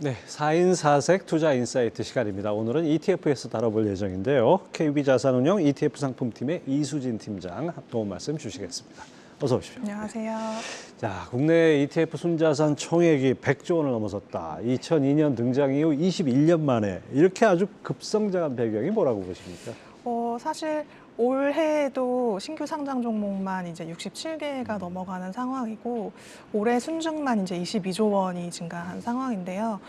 네, 4인 4색 투자 인사이트 시간입니다. 오늘은 ETF에서 다뤄볼 예정인데요. KB자산운용 ETF 상품팀의 이수진 팀장 도움 말씀 주시겠습니다. 어서 오십시오. 안녕하세요. 자, 국내 ETF 순자산 총액이 100조 원을 넘어섰다. 2002년 등장 이후 21년 만에 이렇게 아주 급성장한 배경이 뭐라고 보십니까? 사실 올해에도 신규 상장 종목만 이제 67개가 넘어가는 상황이고 올해 순증만 이제 22조 원이 증가한 상황인데요.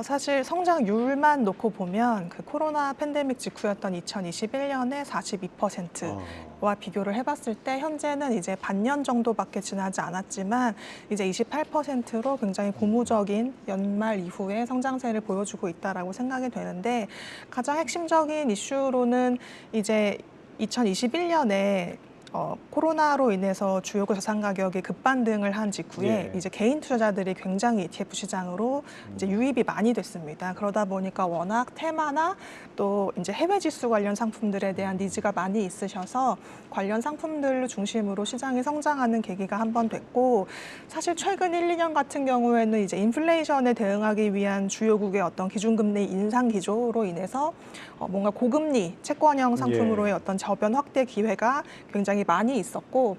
사실 성장률만 놓고 보면 그 코로나 팬데믹 직후였던 2021년에 42%와 비교를 해봤을 때 현재는 이제 반년 정도밖에 지나지 않았지만 이제 28%로 굉장히 고무적인 연말 이후에 성장세를 보여주고 있다라고 생각이 되는데 가장 핵심적인 이슈로는 이제 2021년에 코로나로 인해서 주요국 자산 가격이 급반등을 한 직후에 이제 개인 투자자들이 굉장히 ETF 시장으로 이제 유입이 많이 됐습니다. 그러다 보니까 워낙 테마나 또 이제 해외 지수 관련 상품들에 대한 니즈가 많이 있으셔서 관련 상품들 중심으로 시장이 성장하는 계기가 한 번 됐고 사실 최근 1, 2년 같은 경우에는 이제 인플레이션에 대응하기 위한 주요국의 어떤 기준금리 인상 기조로 인해서 뭔가 고금리 채권형 상품으로의 어떤 저변 확대 기회가 굉장히 많이 있었고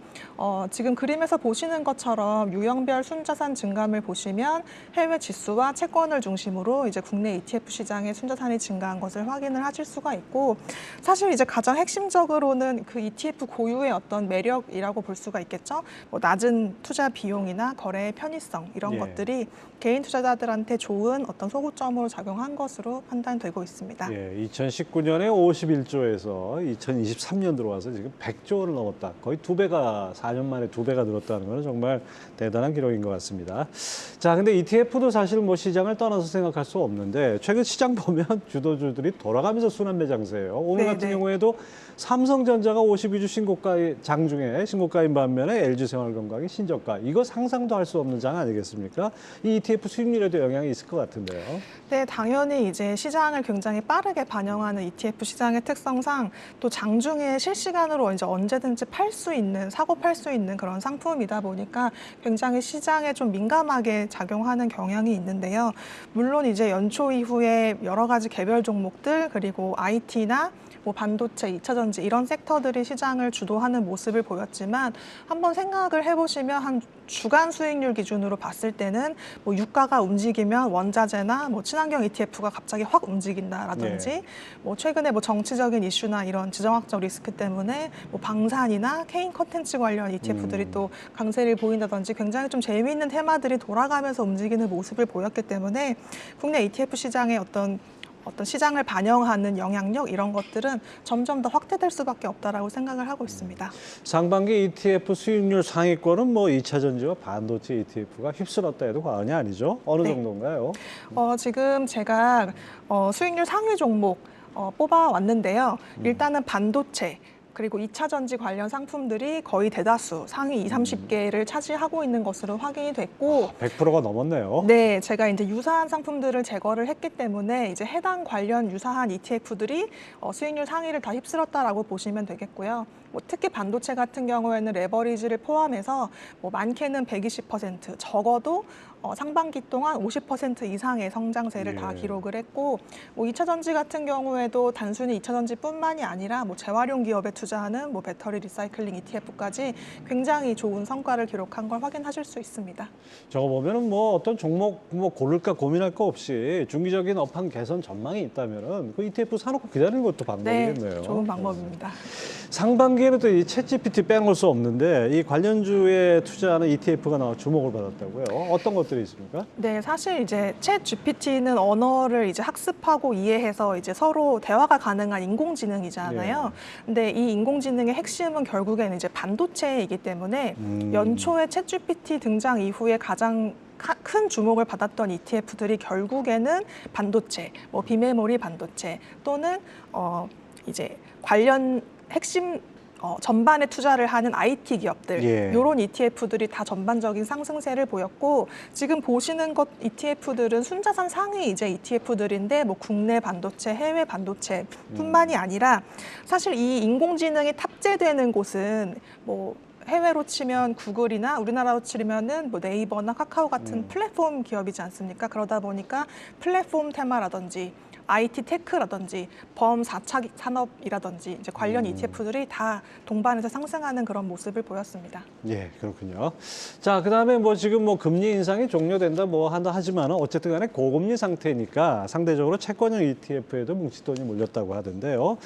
지금 그림에서 보시는 것처럼 유형별 순자산 증감을 보시면 해외 지수와 채권을 중심으로 이제 국내 ETF 시장의 순자산이 증가한 것을 확인을 하실 수가 있고 사실 이제 가장 핵심적으로는 그 ETF 고유의 어떤 매력이라고 볼 수가 있겠죠. 뭐 낮은 투자 비용이나 거래의 편의성 이런 것들이 개인 투자자들한테 좋은 어떤 소구점으로 작용한 것으로 판단되고 있습니다. 2019년에 51조에서 2023년 들어와서 지금 100조 원을 넘었다. 거의 2배가 4년 만에 2배가 늘었다는 건 정말 대단한 기록인 것 같습니다. 자, 근데 ETF도 사실 뭐 시장을 떠나서 생각할 수 없는데 최근 시장 보면 주도주들이 돌아가면서 순환 매장세예요. 오늘 같은 경우에도 삼성전자가 52주 장 중에 신고가인 반면에 LG생활건강이 신저가. 이거 상상도 할 수 없는 장 아니겠습니까? 이 ETF 수익률에도 영향이 있을 것 같은데요. 네, 당연히 이제 시장을 굉장히 빠르게 반영하는 ETF 시장의 특성상 또 장중에 실시간으로 이제 언제든지 사고 팔 수 있는 그런 상품이다 보니까 굉장히 시장에 좀 민감하게 작용하는 경향이 있는데요. 물론 이제 연초 이후에 여러 가지 개별 종목들 그리고 IT나 뭐 반도체, 2차 전지 이런 섹터들이 시장을 주도하는 모습을 보였지만 한번 생각을 해보시면 한 주간 수익률 기준으로 봤을 때는 뭐 유가가 움직이면 원자재나 뭐 친환경 ETF가 갑자기 확 움직인다라든지 뭐 최근에 뭐 정치적인 이슈나 이런 지정학적 리스크 때문에 뭐 방산이나 케인 컨텐츠 관련 ETF들이 또 강세를 보인다든지 굉장히 좀 재미있는 테마들이 돌아가면서 움직이는 모습을 보였기 때문에 국내 ETF 시장의 어떤 시장을 반영하는 영향력 이런 것들은 점점 더 확대될 수밖에 없다라고 생각을 하고 있습니다. 상반기 ETF 수익률 상위권은 뭐 2차 전지와 반도체 ETF가 휩쓸었다 해도 과언이 아니죠. 어느 정도인가요? 지금 제가 수익률 상위 종목 뽑아왔는데요. 일단은 반도체 그리고 2차 전지 관련 상품들이 거의 대다수 상위 20, 30개를 차지하고 있는 것으로 확인이 됐고 100%가 넘었네요. 네, 제가 이제 유사한 상품들을 제거를 했기 때문에 이제 해당 관련 유사한 ETF들이 수익률 상위를 다 휩쓸었다라고 보시면 되겠고요. 뭐 특히 반도체 같은 경우에는 레버리지를 포함해서 뭐 많게는 120%, 적어도 상반기 동안 50% 이상의 성장세를 다 기록을 했고 뭐 2차 전지 같은 경우에도 단순히 2차 전지뿐만이 아니라 뭐 재활용 기업에 투자하는 뭐 배터리 리사이클링 ETF까지 굉장히 좋은 성과를 기록한 걸 확인하실 수 있습니다. 저거 보면은 뭐 어떤 종목 뭐 고를까 고민할 거 없이 중기적인 업황 개선 전망이 있다면은 그 ETF 사놓고 기다리는 것도 방법이겠네요. 네, 좋은 방법입니다. 상반기에는 또 이 챗GPT 빼놓을 수 없는데 이 관련주에 투자하는 ETF가 나와 주목을 받았다고요. 어떤 것들이 있습니까? 네, 사실 이제 챗GPT는 언어를 이제 학습하고 이해해서 이제 서로 대화가 가능한 인공지능이잖아요. 근데 이 인공지능의 핵심은 결국에는 이제 반도체이기 때문에 연초에 챗GPT 등장 이후에 가장 큰 주목을 받았던 ETF들이 결국에는 반도체, 뭐 비메모리 반도체 또는 이제 관련 핵심 전반에 투자를 하는 IT 기업들 이런 ETF들이 다 전반적인 상승세를 보였고 지금 보시는 것 ETF들은 순자산 상위 이제 ETF들인데 뭐 국내 반도체, 해외 반도체뿐만이 아니라 사실 이 인공지능이 탑재되는 곳은 뭐 해외로 치면 구글이나 우리나라로 치면은 뭐 네이버나 카카오 같은 플랫폼 기업이지 않습니까? 그러다 보니까 플랫폼 테마라든지 IT 테크라든지 범 4차 산업이라든지 이제 관련 ETF들이 다 동반해서 상승하는 그런 모습을 보였습니다. 예, 그렇군요. 자, 그다음에 뭐 지금 뭐 금리 인상이 종료된다 뭐 한다 하지만은 어쨌든 간에 고금리 상태니까 상대적으로 채권형 ETF에도 뭉칫돈이 몰렸다고 하던데요.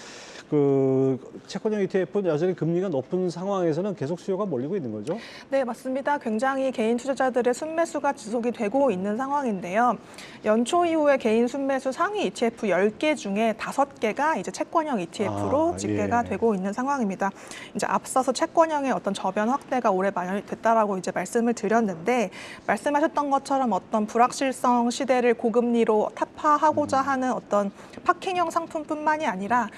그 채권형 ETF는 여전히 금리가 높은 상황에서는 계속 수요가 몰리고 있는 거죠? 네, 맞습니다. 굉장히 개인 투자자들의 순매수가 지속이 되고 있는 상황인데요. 연초 이후에 개인 순매수 상위 ETF 10개 중에 5개가 이제 채권형 ETF로 집계가 예. 되고 있는 상황입니다. 이제 앞서서 채권형의 어떤 저변 확대가 올해 마련됐다라고 이제 말씀을 드렸는데 말씀하셨던 것처럼 어떤 불확실성 시대를 고금리로 타파하고자 하는 어떤 파킹형 상품뿐만이 아니라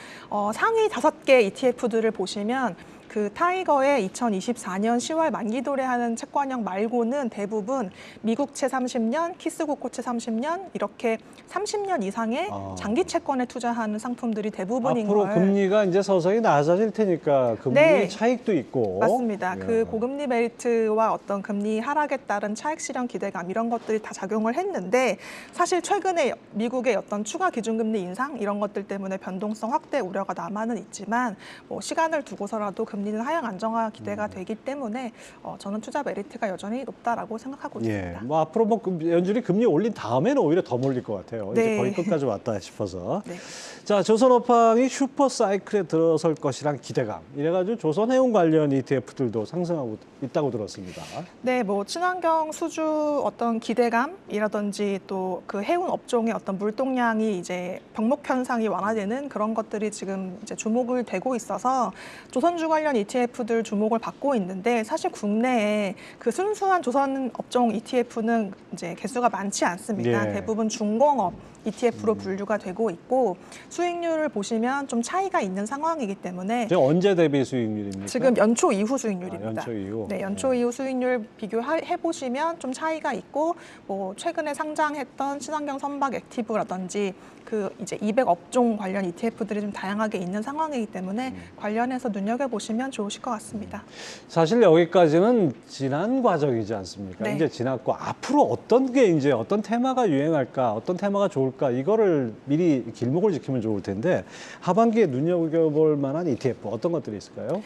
상위 5개 ETF들을 보시면 그 타이거의 2024년 10월 만기 도래하는 채권형 말고는 대부분 미국채 30년, 키스국고채 30년 이렇게 30년 이상의 장기 채권에 투자하는 상품들이 대부분인 앞으로 걸. 금리가 이제 서서히 낮아질 테니까 금리 네. 차익도 있고. 맞습니다. 예. 그 고금리 벨트와 어떤 금리 하락에 따른 차익 실현 기대감 이런 것들이 다 작용을 했는데 사실 최근에 미국의 어떤 추가 기준금리 인상 이런 것들 때문에 변동성 확대 우려가 남아는 있지만 뭐 시간을 두고서라도 금리는 하향 안정화 기대가 되기 때문에 저는 투자 메리트가 여전히 높다라고 생각하고 예, 있습니다. 뭐 앞으로 뭐 연준이 금리 올린 다음에는 오히려 더 몰릴 것 같아요. 이제 네. 거의 끝까지 왔다 싶어서. 네. 자, 조선업황이 슈퍼 사이클에 들어설 것이란 기대감. 이래가지고 조선해운 관련 ETF들도 상승하고 있다고 들었습니다. 네, 뭐 친환경 수주 어떤 기대감이라든지 또 그 해운 업종의 어떤 물동량이 이제 병목 현상이 완화되는 그런 것들이 지금 이제 주목을 되고 있어서 조선주 관련 ETF들 주목을 받고 있는데 사실 국내에 그 순수한 조선 업종 ETF는 이제 개수가 많지 않습니다. 예. 대부분 중공업 ETF로 분류가 되고 있고 수익률을 보시면 좀 차이가 있는 상황이기 때문에 지금 언제 대비 수익률입니까? 지금 연초 이후 수익률입니다. 연초 이후. 네, 연초 이후 수익률 비교해 보시면 좀 차이가 있고 뭐 최근에 상장했던 친환경 선박 액티브라든지 그 이제 200 업종 관련 ETF들이 좀 다양하게 있는 상황이기 때문에 관련해서 눈여겨 보시면 좋으실 것 같습니다. 사실 여기까지는 지난 과정이지 않습니까? 네. 이제 지났고 앞으로 어떤 게 이제 어떤 테마가 유행할까, 어떤 테마가 좋을까 이거를 미리 길목을 지키면 좋을 텐데 하반기에 눈여겨볼 만한 ETF 어떤 것들이 있을까요?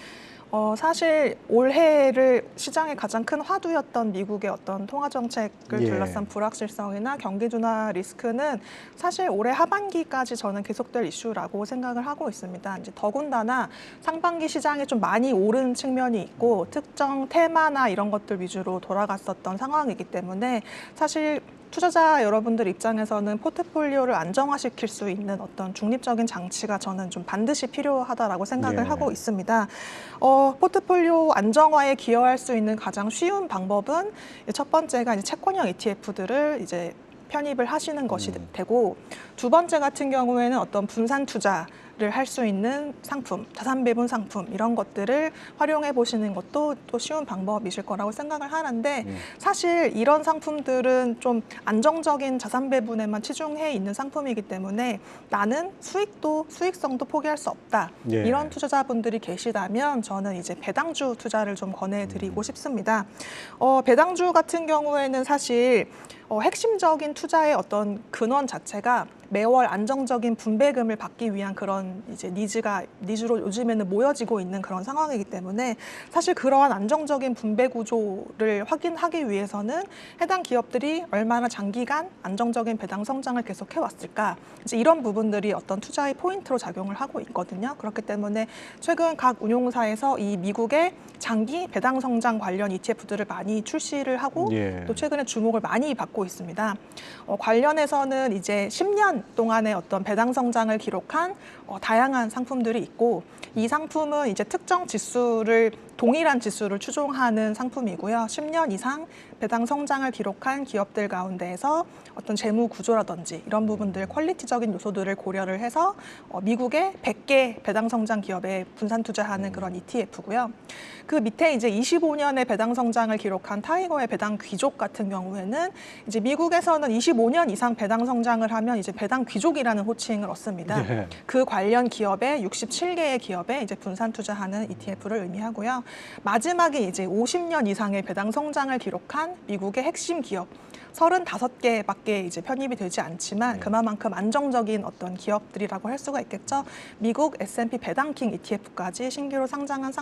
사실 올해를 시장의 가장 큰 화두였던 미국의 어떤 통화 정책을 예. 둘러싼 불확실성이나 경기 둔화 리스크는 사실 올해 하반기까지 저는 계속될 이슈라고 생각을 하고 있습니다. 이제 더군다나 상반기 시장에 좀 많이 오른 측면이 있고 특정 테마나 이런 것들 위주로 돌아갔었던 상황이기 때문에 사실 투자자 여러분들 입장에서는 포트폴리오를 안정화시킬 수 있는 어떤 중립적인 장치가 저는 좀 반드시 필요하다라고 생각을 예. 하고 있습니다. 포트폴리오 안정화에 기여할 수 있는 가장 쉬운 방법은 첫 번째가 이제 채권형 ETF들을 이제 편입을 하시는 것이 되고 두 번째 같은 경우에는 어떤 분산 투자를 할 수 있는 상품, 자산 배분 상품 이런 것들을 활용해 보시는 것도 또 쉬운 방법이실 거라고 생각을 하는데 사실 이런 상품들은 좀 안정적인 자산 배분에만 치중해 있는 상품이기 때문에 나는 수익성도 포기할 수 없다. 예. 이런 투자자분들이 계시다면 저는 이제 배당주 투자를 좀 권해드리고 싶습니다. 배당주 같은 경우에는 사실 핵심적인 투자의 어떤 근원 자체가 매월 안정적인 분배금을 받기 위한 그런 이제 니즈로 요즘에는 모여지고 있는 그런 상황이기 때문에 사실 그러한 안정적인 분배 구조를 확인하기 위해서는 해당 기업들이 얼마나 장기간 안정적인 배당 성장을 계속해 왔을까 이제 이런 부분들이 어떤 투자의 포인트로 작용을 하고 있거든요. 그렇기 때문에 최근 각 운용사에서 이 미국의 장기 배당 성장 관련 ETF들을 많이 출시를 하고 예. 또 최근에 주목을 많이 받고 있습니다. 관련해서는 이제 10년 동안의 어떤 배당 성장을 기록한 다양한 상품들이 있고 이 상품은 이제 특정 지수를 동일한 지수를 추종하는 상품이고요. 10년 이상 배당 성장을 기록한 기업들 가운데에서 어떤 재무 구조라든지 이런 부분들 퀄리티적인 요소들을 고려를 해서 미국의 100개 배당 성장 기업에 분산 투자하는 그런 ETF고요. 그 밑에 이제 25년의 배당 성장을 기록한 타이거의 배당 귀족 같은 경우에는 이제 미국에서는 25년 이상 배당 성장을 하면 이제 배당 귀족이라는 호칭을 얻습니다. 예. 그 관련 기업에 67개의 기업에 이제 분산 투자하는 ETF를 의미하고요. 마지막에 이제 50년 이상의 배당 성장을 기록한 미국의 핵심 기업 35개밖에 이제 편입이 되지 않지만 그만큼 안정적인 어떤 기업들이라고 할 수가 있겠죠. 미국 S&P 배당킹 ETF까지 신규로 상장한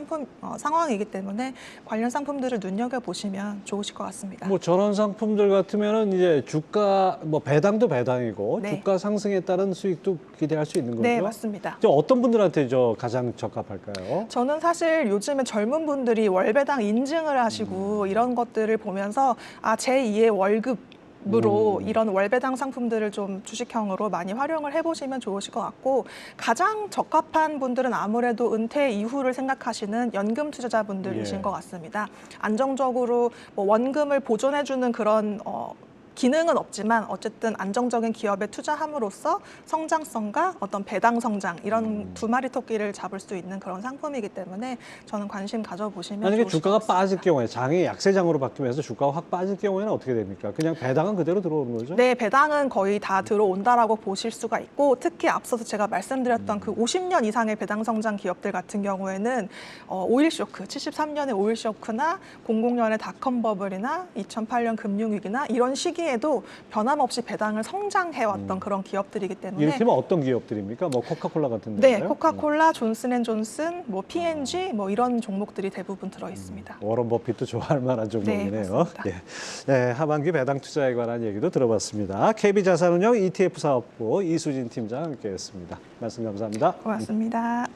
상황이기 때문에 관련 상품들을 눈여겨보시면 좋으실 것 같습니다. 뭐 저런 상품들 같으면은 이제 주가 뭐 배당도 배당이고 네. 주가 상승에 따른 수익도 기대할 수 있는 거죠. 네, 맞습니다. 저 어떤 분들한테 가장 적합할까요? 저는 사실 요즘에 젊은 분들이 월배당 인증을 하시고 이런 것들을 보면서 제2의 월급으로 이런 월배당 상품들을 좀 주식형으로 많이 활용을 해보시면 좋으실 것 같고 가장 적합한 분들은 아무래도 은퇴 이후를 생각하시는 연금 투자자분들이신 예. 것 같습니다. 안정적으로 뭐 원금을 보존해주는 그런 기능은 없지만 어쨌든 안정적인 기업에 투자함으로써 성장성과 어떤 배당 성장 이런 두 마리 토끼를 잡을 수 있는 그런 상품이기 때문에 저는 관심 가져보시면 만약에 좋으실 주가가 것 같습니다. 빠질 경우에 장이 약세장으로 바뀌면서 주가가 확 빠질 경우에는 어떻게 됩니까? 그냥 배당은 그대로 들어오는 거죠? 네, 배당은 거의 다 들어온다라고 보실 수가 있고 특히 앞서서 제가 말씀드렸던 그 50년 이상의 배당 성장 기업들 같은 경우에는 오일 쇼크, 73년의 오일 쇼크나 00년의 닷컴 버블이나 2008년 금융위기나 이런 시기에도 변함없이 배당을 성장해왔던 그런 기업들이기 때문에 이를테면 어떤 기업들입니까? 뭐 코카콜라 같은 네, 데요? 코카콜라, 존슨앤존슨, 뭐 P&G 뭐 이런 종목들이 대부분 들어 있습니다. 워런 버핏도 좋아할 만한 종목이네요. 맞습니다. 예. 네, 하반기 배당 투자에 관한 얘기도 들어봤습니다. KB자산운용 ETF 사업부 이수진 팀장 함께했습니다. 말씀 감사합니다. 고맙습니다.